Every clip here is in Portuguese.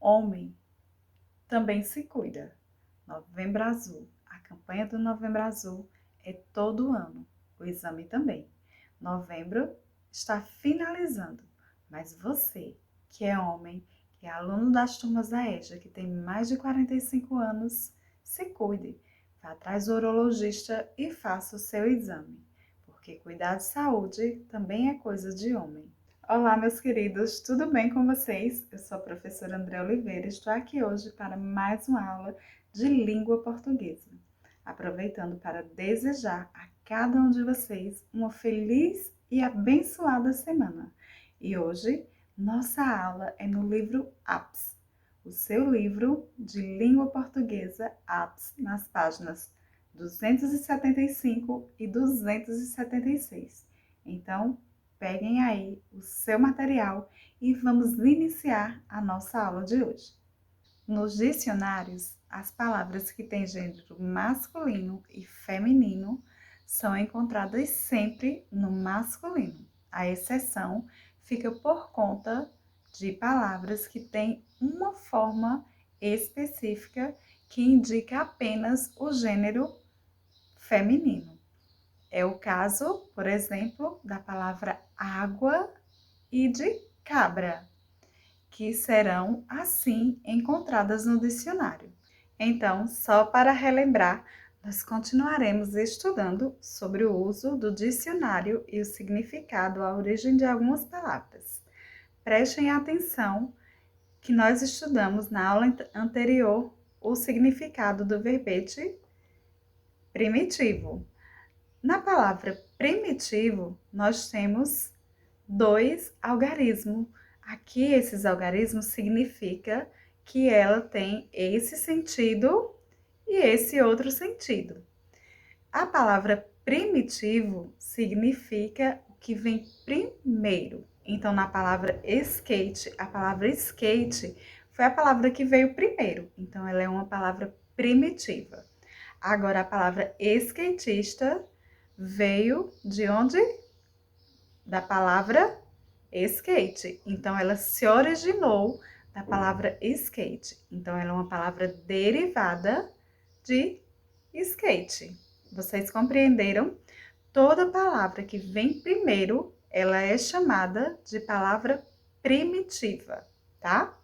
homem também se cuida. Novembro Azul. A campanha do Novembro Azul é todo ano. O exame também. Novembro está finalizando, mas você, que é homem, que é aluno das turmas da EJA, que tem mais de 45 anos, se cuide. Vá atrás do urologista e faça o seu exame, porque cuidar de saúde também é coisa de homem. Olá, meus queridos, tudo bem com vocês? Eu sou a professora André Oliveira e estou aqui hoje para mais uma aula de língua portuguesa, aproveitando para desejar a cada um de vocês uma feliz e abençoada semana. E hoje, nossa aula é no livro APS, o seu livro de língua portuguesa APS, nas páginas 275 e 276. Então, peguem aí o seu material e vamos iniciar a nossa aula de hoje. Nos dicionários, as palavras que têm gênero masculino e feminino são encontradas sempre no masculino. A exceção fica por conta de palavras que têm uma forma específica que indica apenas o gênero feminino. É o caso, por exemplo, da palavra água e de cabra, que serão assim encontradas no dicionário. Então, só para relembrar, nós continuaremos estudando sobre o uso do dicionário e o significado, a origem de algumas palavras. Prestem atenção que nós estudamos na aula anterior o significado do verbete primitivo. Na palavra primitivo, nós temos dois algarismos. Aqui, esses algarismos significa que ela tem esse sentido e esse outro sentido. A palavra primitivo significa o que vem primeiro. Então, na palavra skate, a palavra skate foi a palavra que veio primeiro. Então, ela é uma palavra primitiva. Agora, a palavra skatista veio de onde? Da palavra skate. Então, ela se originou da palavra skate. Então, ela é uma palavra derivada de skate. Vocês compreenderam? Toda palavra que vem primeiro, ela é chamada de palavra primitiva, tá?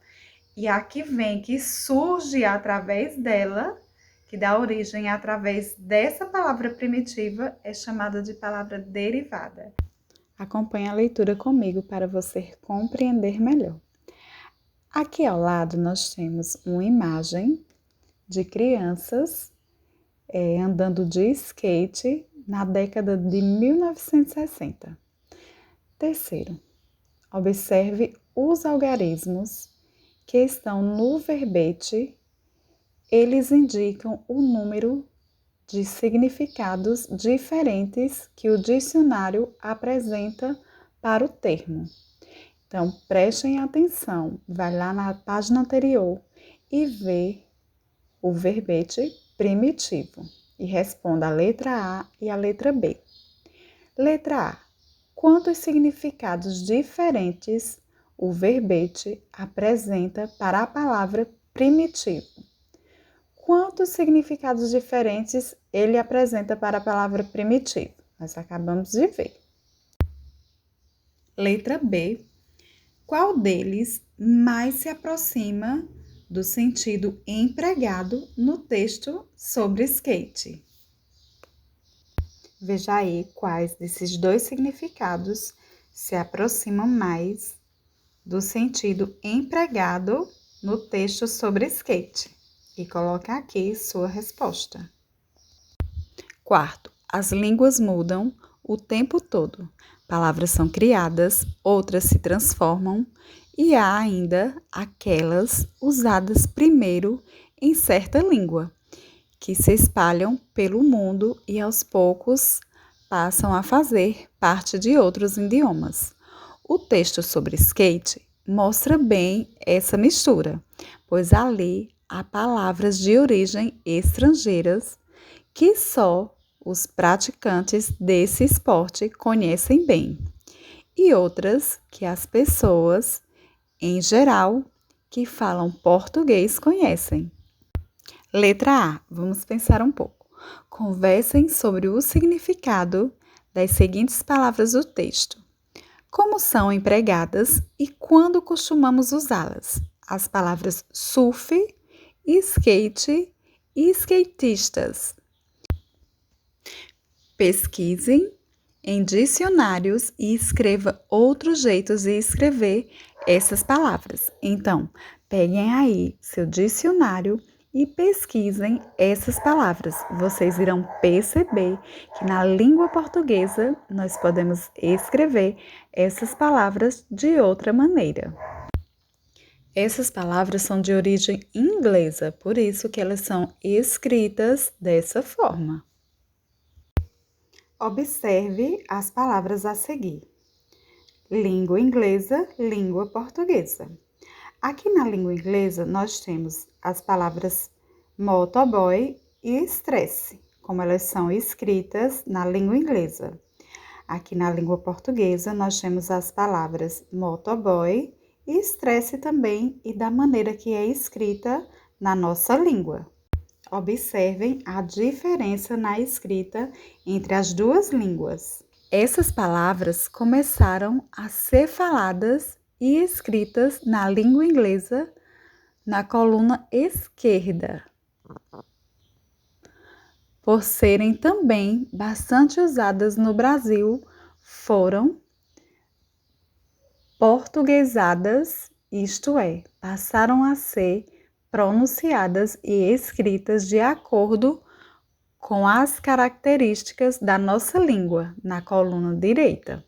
E a que vem, que surge através dela, que dá origem através dessa palavra primitiva, é chamada de palavra derivada. Acompanhe a leitura comigo para você compreender melhor. Aqui ao lado nós temos uma imagem de crianças andando de skate na década de 1960. Terceiro, observe os algarismos que estão no verbete. Eles indicam o número de significados diferentes que o dicionário apresenta para o termo. Então, prestem atenção, vai lá na página anterior e vê o verbete primitivo e responda a letra A e a letra B. Letra A. Quantos significados diferentes o verbete apresenta para a palavra primitivo? Quantos significados diferentes ele apresenta para a palavra primitivo? Nós acabamos de ver. Letra B. Qual deles mais se aproxima do sentido empregado no texto sobre skate? Veja aí quais desses dois significados se aproximam mais do sentido empregado no texto sobre skate. E coloque aqui sua resposta. Quarto, as línguas mudam o tempo todo. Palavras são criadas, outras se transformam e há ainda aquelas usadas primeiro em certa língua, que se espalham pelo mundo e aos poucos passam a fazer parte de outros idiomas. O texto sobre skate mostra bem essa mistura, pois ali há palavras de origem estrangeiras que só os praticantes desse esporte conhecem bem, e outras que as pessoas, em geral, que falam português conhecem. Letra A. Vamos pensar um pouco. Conversem sobre o significado das seguintes palavras do texto. Como são empregadas e quando costumamos usá-las? As palavras surf, skate e skatistas. Pesquisem em dicionários e escreva outros jeitos de escrever essas palavras. Então, peguem aí seu dicionário e pesquisem essas palavras. Vocês irão perceber que na língua portuguesa nós podemos escrever essas palavras de outra maneira. Essas palavras são de origem inglesa, por isso que elas são escritas dessa forma. Observe as palavras a seguir. Língua inglesa, língua portuguesa. Aqui na língua inglesa, nós temos as palavras motoboy e stress, como elas são escritas na língua inglesa. Aqui na língua portuguesa, nós temos as palavras motoboy e stress também, e da maneira que é escrita na nossa língua. Observem a diferença na escrita entre as duas línguas. Essas palavras começaram a ser faladas e escritas na língua inglesa na coluna esquerda, por serem também bastante usadas no Brasil, foram portuguesadas, isto é, passaram a ser pronunciadas e escritas de acordo com as características da nossa língua, na coluna direita.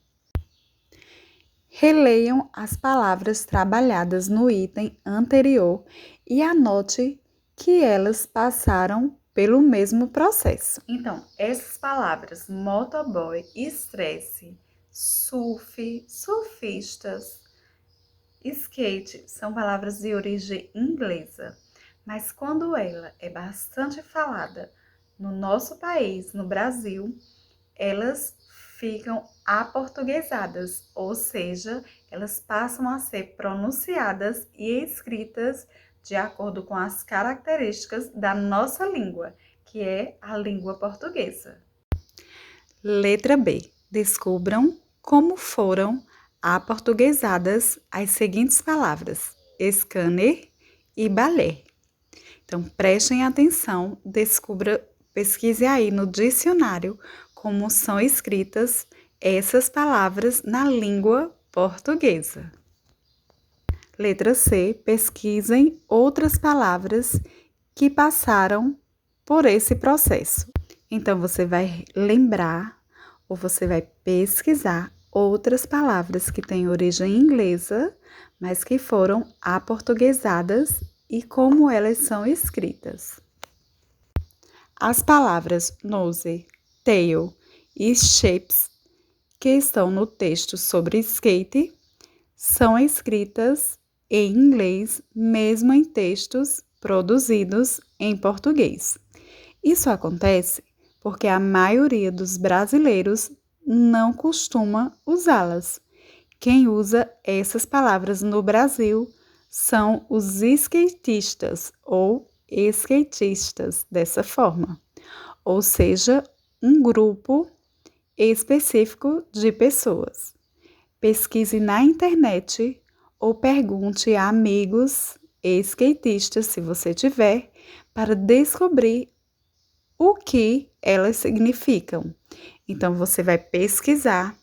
Releiam as palavras trabalhadas no item anterior e anote que elas passaram pelo mesmo processo. Então, essas palavras motoboy, estresse, surf, surfistas, skate são palavras de origem inglesa, mas quando ela é bastante falada no nosso país, no Brasil, elas ficam aportuguesadas, ou seja, elas passam a ser pronunciadas e escritas de acordo com as características da nossa língua, que é a língua portuguesa. Letra B. Descubram como foram aportuguesadas as seguintes palavras: scanner e balé. Então, prestem atenção, pesquise aí no dicionário como são escritas essas palavras na língua portuguesa. Letra C. Pesquisem outras palavras que passaram por esse processo. Então, você vai lembrar ou você vai pesquisar outras palavras que têm origem inglesa, mas que foram aportuguesadas e como elas são escritas. As palavras nose, tail e shapes, que estão no texto sobre skate, são escritas em inglês, mesmo em textos produzidos em português. Isso acontece porque a maioria dos brasileiros não costuma usá-las. Quem usa essas palavras no Brasil são os skatistas ou skatistas dessa forma, ou seja, um grupo específico de pessoas. Pesquise na internet ou pergunte a amigos skatistas, se você tiver, para descobrir o que elas significam. Então, você vai pesquisar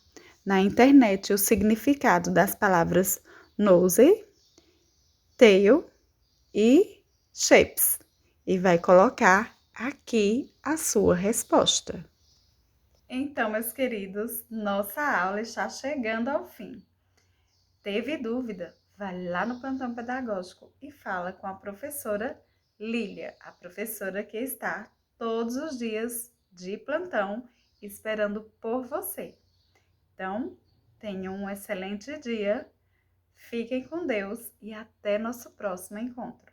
na internet o significado das palavras nose, tail e shapes e vai colocar aqui a sua resposta. Então, meus queridos, nossa aula está chegando ao fim. Teve dúvida? Vai lá no plantão pedagógico e fala com a professora Lília, a professora que está todos os dias de plantão esperando por você. Então, tenham um excelente dia, fiquem com Deus e até nosso próximo encontro.